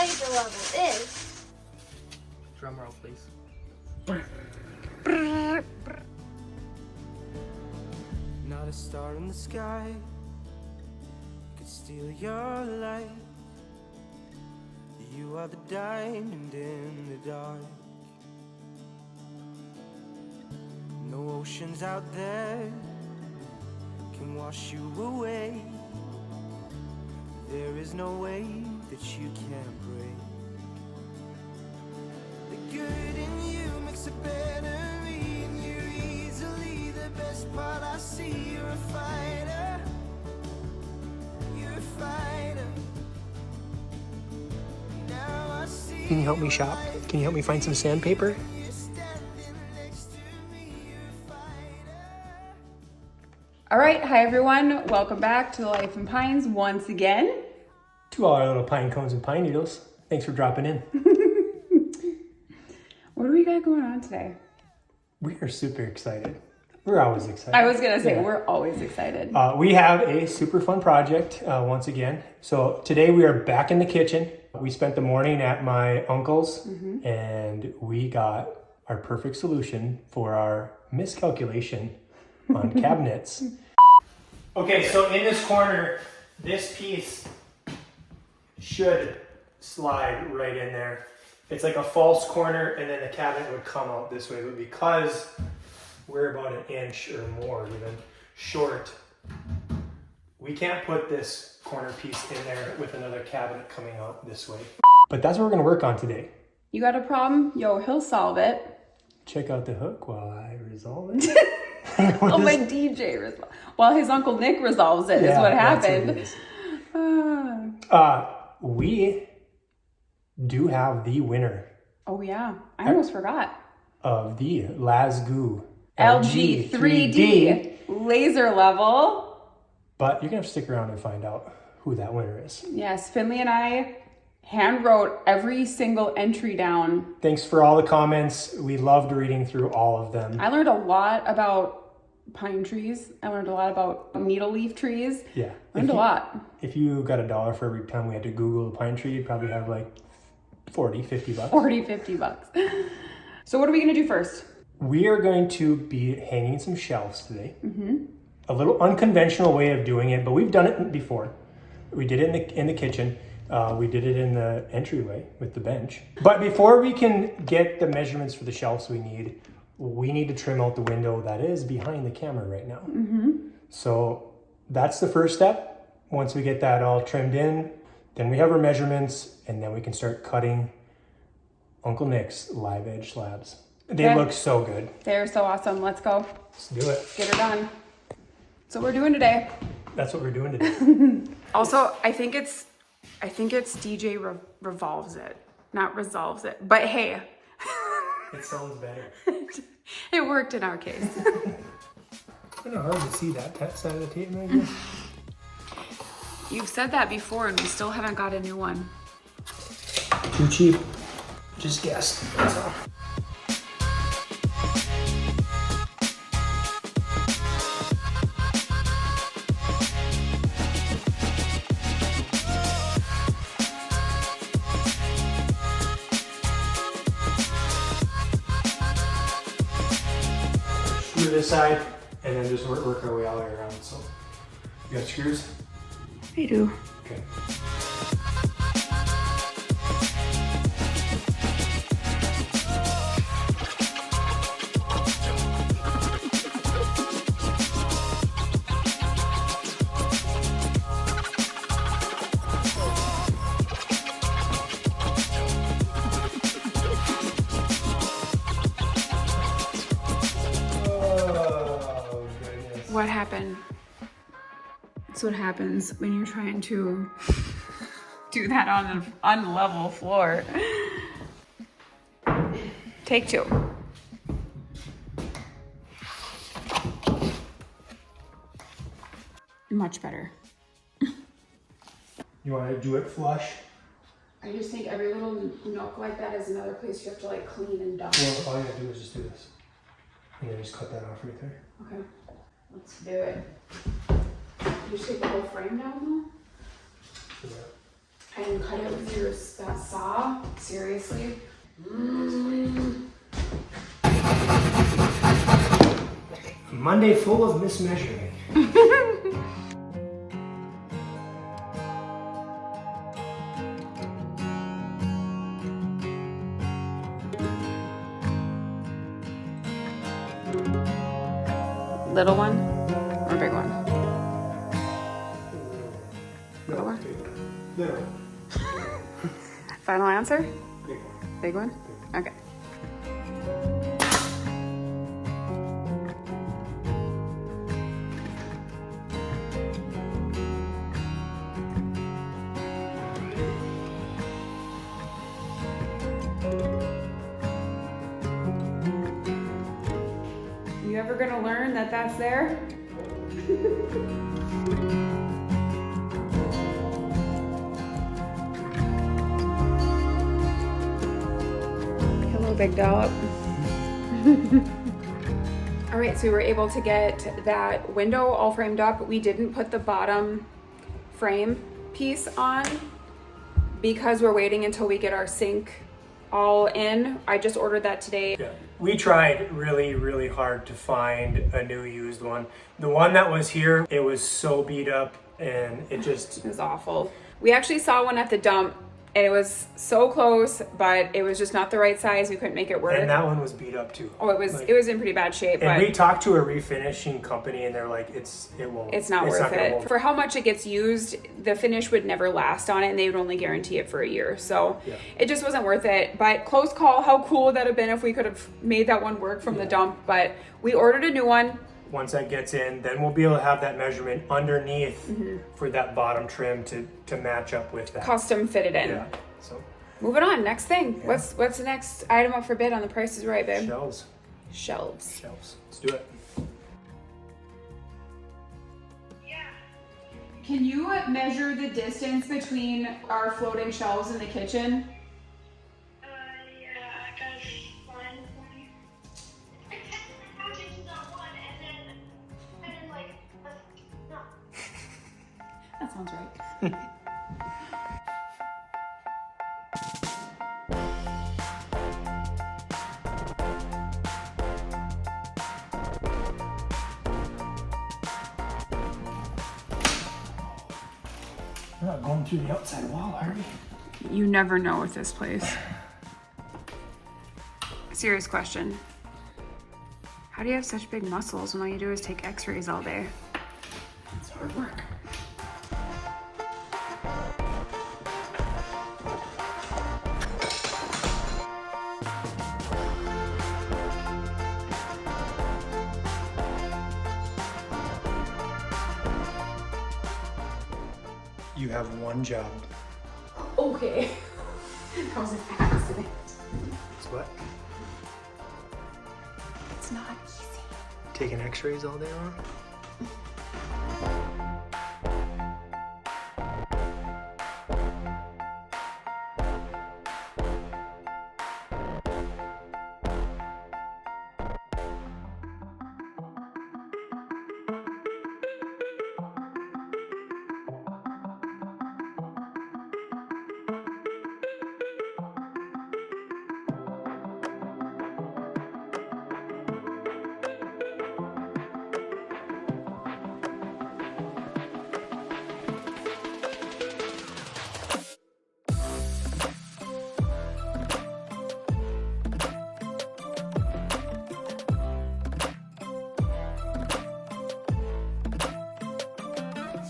flavor level is... Drum roll, please. Not a star in the sky could steal your light. You are the diamond in the dark. No oceans out there can wash you away. There is no way that you can break. The good in you makes a better me, and you're easily the best part I see. You're a fighter. You're a fighter. Now I see. Can you help me shop? Can you help me find some sandpaper? All right, hi everyone. Welcome back to the Life in Pines once again. To all our little pine cones and pine needles. Thanks for dropping in. What do we got going on today? We are super excited. We're always excited. I was gonna say, Yeah. We're always excited. We have a super fun project once again. So today we are back in the kitchen. We spent the morning at my uncle's and we got our perfect solution for our miscalculation on cabinets. Okay, so in this corner, this piece should slide right in there. It's like a false corner and then the cabinet would come out this way, but because we're about an inch or more even short, we can't put this corner piece in there with another cabinet coming out this way. But that's what we're gonna work on today. You got a problem? Yo, he'll solve it. Check out the hook while I resolve it. Oh, my DJ resolve. Well, his Uncle Nick resolves it, is what that's happened. it is. We do have the winner Oh yeah, I almost forgot. of the Lasgoo LG 3D laser level. But you're gonna have to stick around and find out who that winner is. Yes, Finley and I hand wrote every single entry down. Thanks for all the comments. We loved reading through all of them. I learned a lot about pine trees. I learned a lot about needle leaf trees. Yeah. Learned a lot. If you got $1 for every time we had to Google a pine tree, you'd probably have like 40, 50 bucks. 40, 50 bucks. So what are we gonna do first? We are going to be hanging some shelves today. A little unconventional way of doing it, but we've done it before. We did it in the kitchen. We did it in the entryway with the bench. But before we can get the measurements for the shelves we need to trim out the window that is behind the camera right now. So that's the first step. Once we get that all trimmed in, then we have our measurements and then we can start cutting Uncle Nick's live edge slabs. They look so good. They're so awesome. Let's go. Let's do it. Get her done. So we're doing today. That's what we're doing today. Also, I think it's DJ revolves it, not resolves it. But hey, It sounds better. it worked in our case. Kind of hard to see that side of the tape, maybe. You've said that before and we still haven't got a new one. Too cheap. Just guess. That's all. Screw this side and then just work our way all the way around. So, you got screws? I do. Okay. Oh, goodness. What happened? That's what happens when you're trying to do that on an unlevel floor. Take two. Much better. You want to do it flush? I just think every little nook like that is another place you have to like clean and dump. Well, all you gotta do is just do this. And then just cut that off right there. Okay, let's do it. You just take the whole frame down Yeah. and cut it with that saw. Seriously. A Monday full of mismeasuring. Little one or big one? Little one? Little. Final answer? Big one. Big one? Okay. You ever gonna learn that that's there? Hello, big dollop. All right, so we were able to get that window all framed up. We didn't put the bottom frame piece on because we're waiting until we get our sink all in. I just ordered that today. Yeah. We tried really, really hard to find a new used one. The one that was here, it was so beat up and it was awful. We actually saw one at the dump and it was so close, but it was just not the right size. We couldn't make it work. And that one was beat up too. Oh, it was in pretty bad shape. And but we talked to a refinishing company and they're like, it's not worth it. For how much it gets used, the finish would never last on it and they would only guarantee it for a year. So It just wasn't worth it. But close call, how cool would that have been if we could have made that one work from the dump. But we ordered a new one. Once that gets in, then we'll be able to have that measurement underneath for that bottom trim to match up with that. Custom fitted in. Yeah. So moving on, next thing. Yeah. What's the next item up for bid on The Price is Right, babe? Shelves. Shelves. Let's do it. Yeah. Can you measure the distance between our floating shelves in the kitchen? Yeah, I got one. I kept my couches on one and then like, no. That sounds right. We're not going through the outside wall, are we? You never know with this place. Serious question. How do you have such big muscles when all you do is take x-rays all day? It's hard work. You have one job. Okay. That was an accident. It's what? It's not easy. Taking x-rays all day long?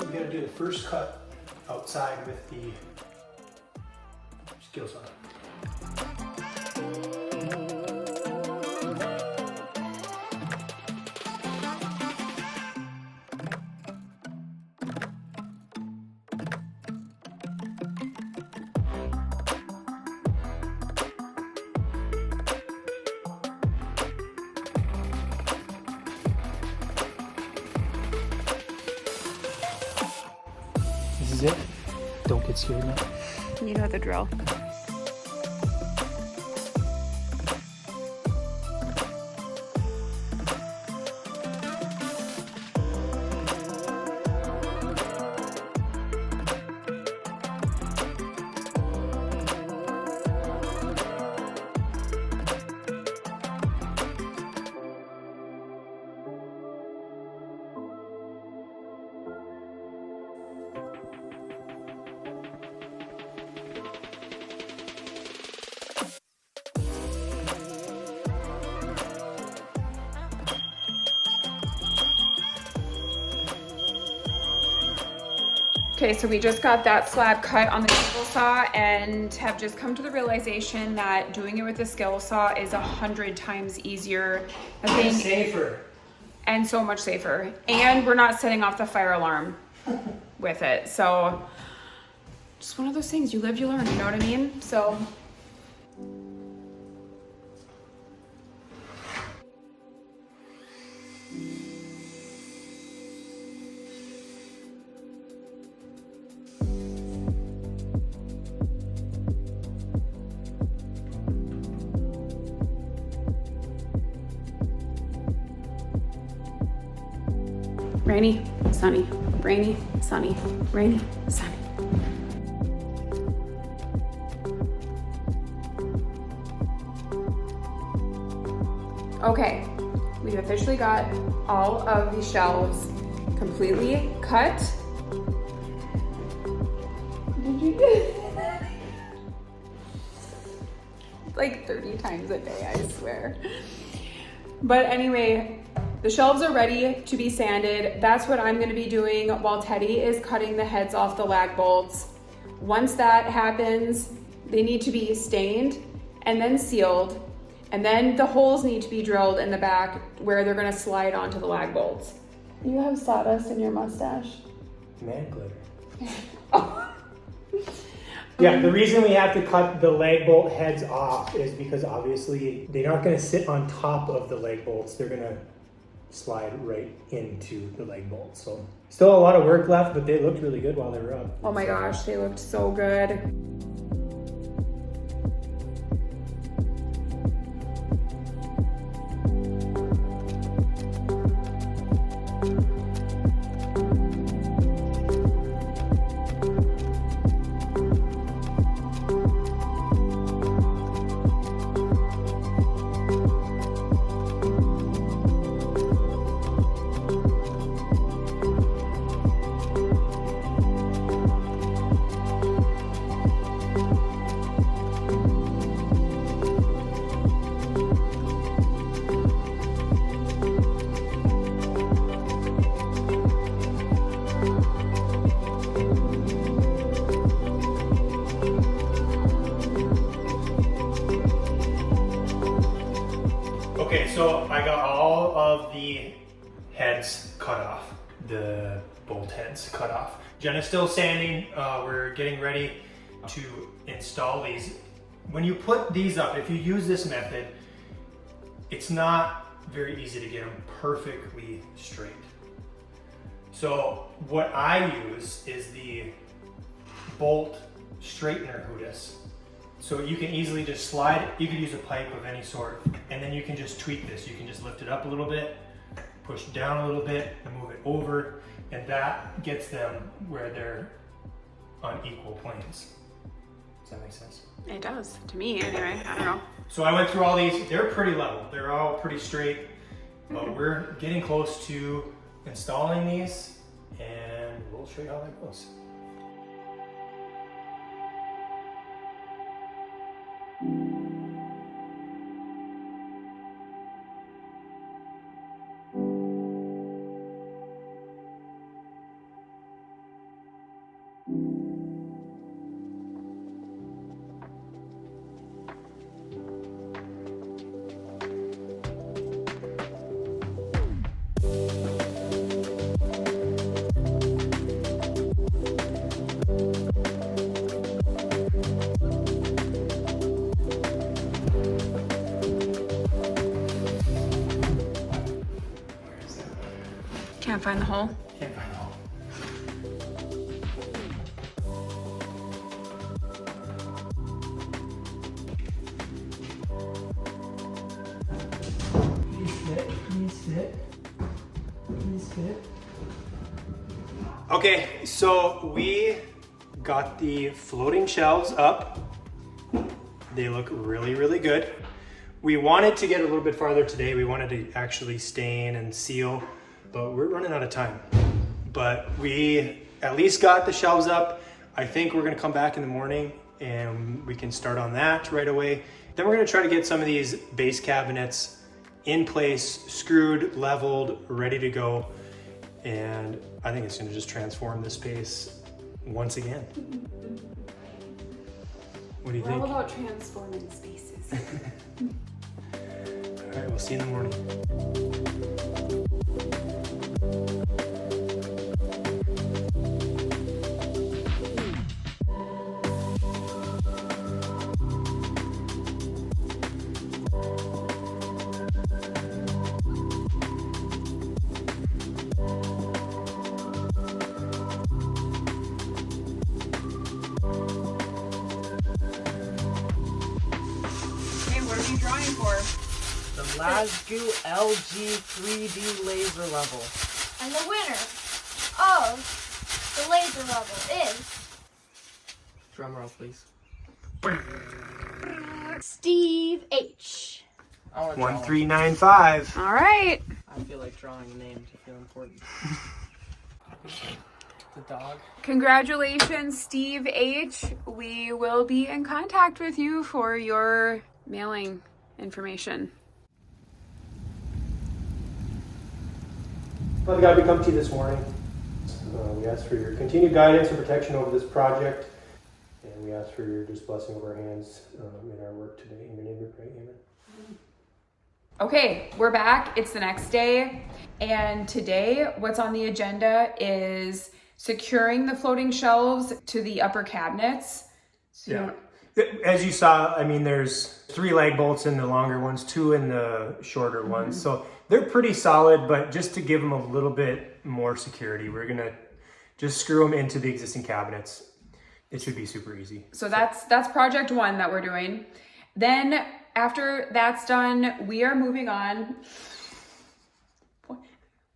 We gotta do the first cut outside with the skill saw. This is it. Don't get scared now. You know the drill. Okay, so we just got that slab cut on the table saw and have just come to the realization that doing it with the skill saw is 100 times easier. I think, Safer. and so much safer. And we're not setting off the fire alarm with it. So just one of those things, you live, you learn, you know what I mean? So. Rainy, sunny, rainy, sunny, rainy, sunny. Okay, we've officially got all of the shelves completely cut. Did you? Like 30 times a day, I swear. But anyway, the shelves are ready to be sanded. That's what I'm gonna be doing while Teddy is cutting the heads off the lag bolts. Once that happens, they need to be stained and then sealed. And then the holes need to be drilled in the back where they're gonna slide onto the lag bolts. You have sawdust in your mustache. Man glitter. Yeah, the reason we have to cut the leg bolt heads off is because obviously they're not gonna sit on top of the leg bolts. They're gonna slide right into the leg bolts. So still a lot of work left, but they looked really good while they were up. Oh my gosh, they looked so good. Okay, so I got all of the heads cut off, the bolt heads cut off. Jenna's still sanding. We're getting ready to install these. When you put these up, if you use this method, it's not very easy to get them perfectly straight. So what I use is the bolt straightener hoodus. So you can easily just slide it. You could use a pipe of any sort, and then you can just tweak this. You can just lift it up a little bit, push down a little bit, and move it over, and that gets them where they're on equal planes. Does that make sense? It does, to me anyway, I don't know. So I went through all these. They're pretty level. They're all pretty straight, but we're getting close to installing these, and we'll show you how that goes. Can't find the hole. Can't find the hole. Please fit. Okay, so we got the floating shelves up. They look really, really good. We wanted to get a little bit farther today. We wanted to actually stain and seal, but we're running out of time. But we at least got the shelves up. I think we're gonna come back in the morning and we can start on that right away. Then we're gonna try to get some of these base cabinets in place, screwed, leveled, ready to go. And I think it's gonna just transform the space once again. What do you We're all think? about transforming spaces. All right, we'll see you in the morning. Hey, what are you drawing for? The Lasgu LG 3D laser level. And the winner of the laser level is Drum roll, please. Steve H. I want to draw 1395. All right. I feel like drawing a name to feel important. The dog. Congratulations, Steve H. We will be in contact with you for your mailing information. Father God, we come to you this morning. We ask for your continued guidance and protection over this project. And we ask for your just blessing over our hands in our work today. In your name we pray, amen. Okay, we're back. It's the next day. And today, what's on the agenda is securing the floating shelves to the upper cabinets. So you don't- As you saw, I mean, there's 3 lag bolts in the longer ones, 2 in the shorter ones. So they're pretty solid, but just to give them a little bit more security, we're gonna just screw them into the existing cabinets. It should be super easy. So that's project 1 that we're doing. Then after that's done, we are moving on.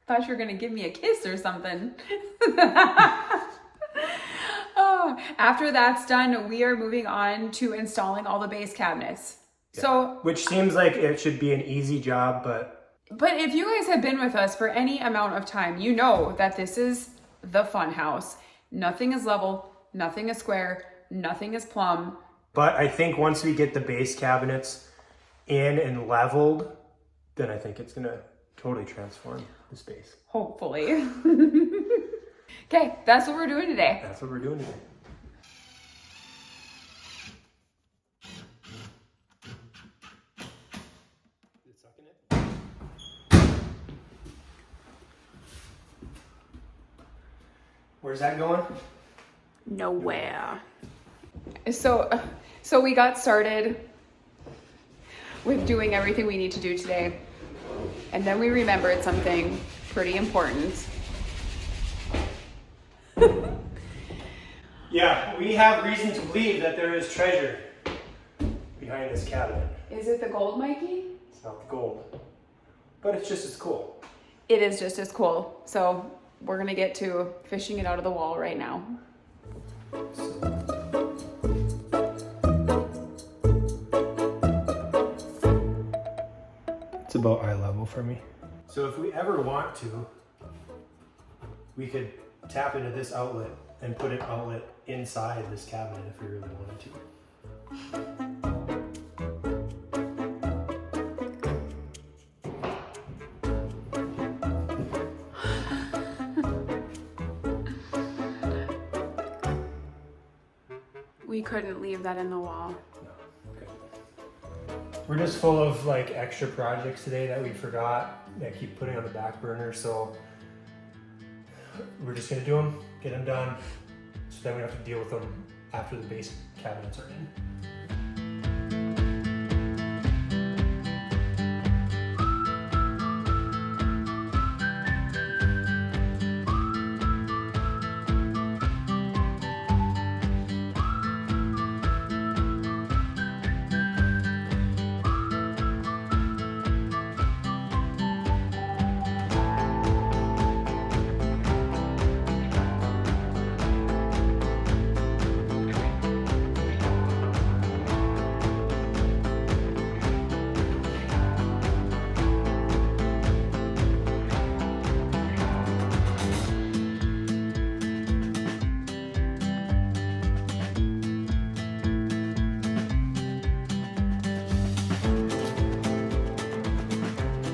Thought you were gonna give me a kiss or something. Oh, after that's done, we are moving on to installing all the base cabinets. So, Which seems like it should be an easy job, but if you guys have been with us for any amount of time, you know that this is the fun house. Nothing is level, nothing is square, nothing is plumb. I think once we get the base cabinets in and leveled, then I think it's gonna totally transform the space. Hopefully. Okay, that's what we're doing today. That's what we're doing today. Where's that going? Nowhere. So we got started with doing everything we need to do today. And then we remembered something pretty important. Yeah, we have reason to believe that there is treasure behind this cabinet. Is it the gold, Mikey? It's not the gold, but it's just as cool. It is just as cool. So we're gonna get to fishing it out of the wall right now. It's about eye level for me. So if we ever want to, we could tap into this outlet and put an outlet inside this cabinet if we really wanted to. We couldn't leave that in the wall. Okay. We're just full of like extra projects today that we forgot, that keep putting on the back burner, so we're just gonna do them, get them done, so then we don't have to deal with them after the base cabinets are in.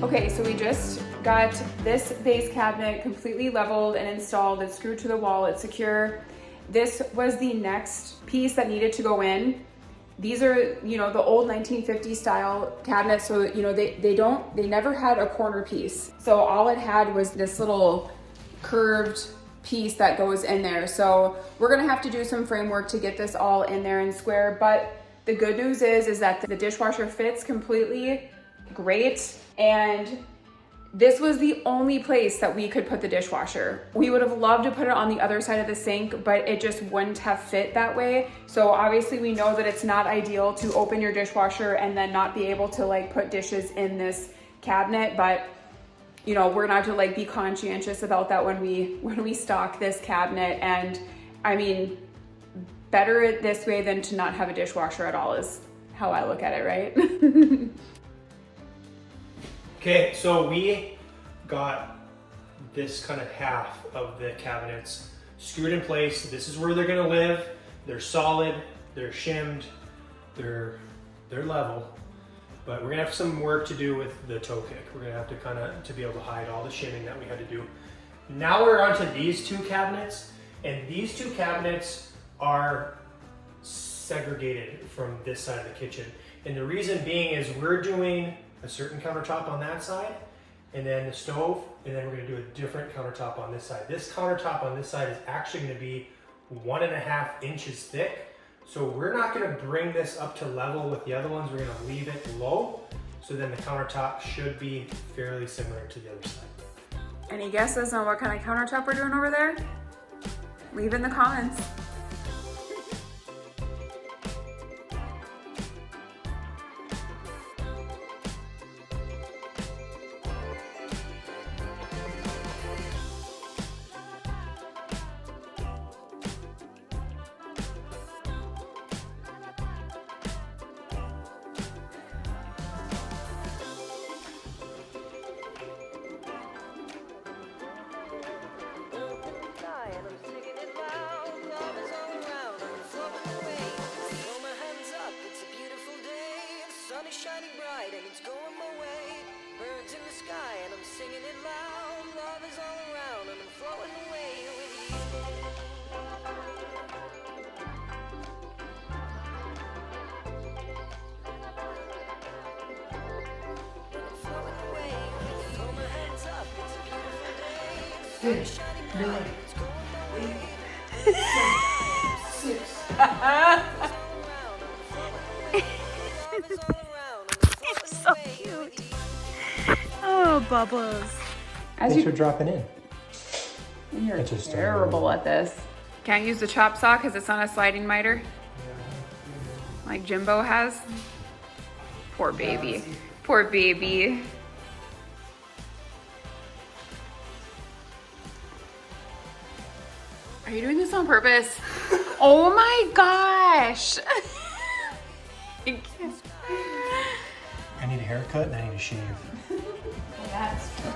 Okay, so we just got this base cabinet completely leveled and installed. It's screwed to the wall, it's secure. this was the next piece that needed to go in. These are, you know, the old 1950s style cabinets. So, you know, they never had a corner piece. So all it had was this little curved piece that goes in there. So we're gonna have to do some framework to get this all in there and square. But the good news is that the dishwasher fits completely great. And this was the only place that we could put the dishwasher. We would have loved to put it on the other side of the sink, but it just wouldn't have fit that way. So obviously we know that it's not ideal to open your dishwasher and then not be able to like put dishes in this cabinet, but you know, we're gonna have to like be conscientious about that when we stock this cabinet. And I mean, better it this way than to not have a dishwasher at all is how I look at it, right? Okay, so we got this kind of half of the cabinets screwed in place. This is where they're gonna live. They're solid, they're shimmed, they're level. But we're gonna have some work to do with the toe kick. We're gonna have to be able to hide all the shimming that we had to do. Now we're onto these two cabinets, and these two cabinets are segregated from this side of the kitchen. And the reason being is we're doing a certain countertop on that side, and then the stove, and then we're gonna do a different countertop on this side. This countertop on this side is actually gonna be 1.5 inches thick. So we're not gonna bring this up to level with the other ones. We're gonna leave it low. So then the countertop should be fairly similar to the other side. Any guesses on what kind of countertop we're doing over there? Leave in the comments. Shining bright and it's going my way. Birds in the sky and I'm singing it loud. Love is all around and I'm flowing away with you. I'm flowing away with you. Throw my hands up, it's a beautiful day. Sun is shining bright and it's going my way. 6. So cute. Oh, Bubbles. Thanks for dropping in. You're It's just terrible at this. Can't use the chop saw because it's on a sliding miter, like Jimbo has. Poor baby. Poor baby. Are you doing this on purpose? Oh my gosh. I can't. I need a haircut and I need a shave. That's true.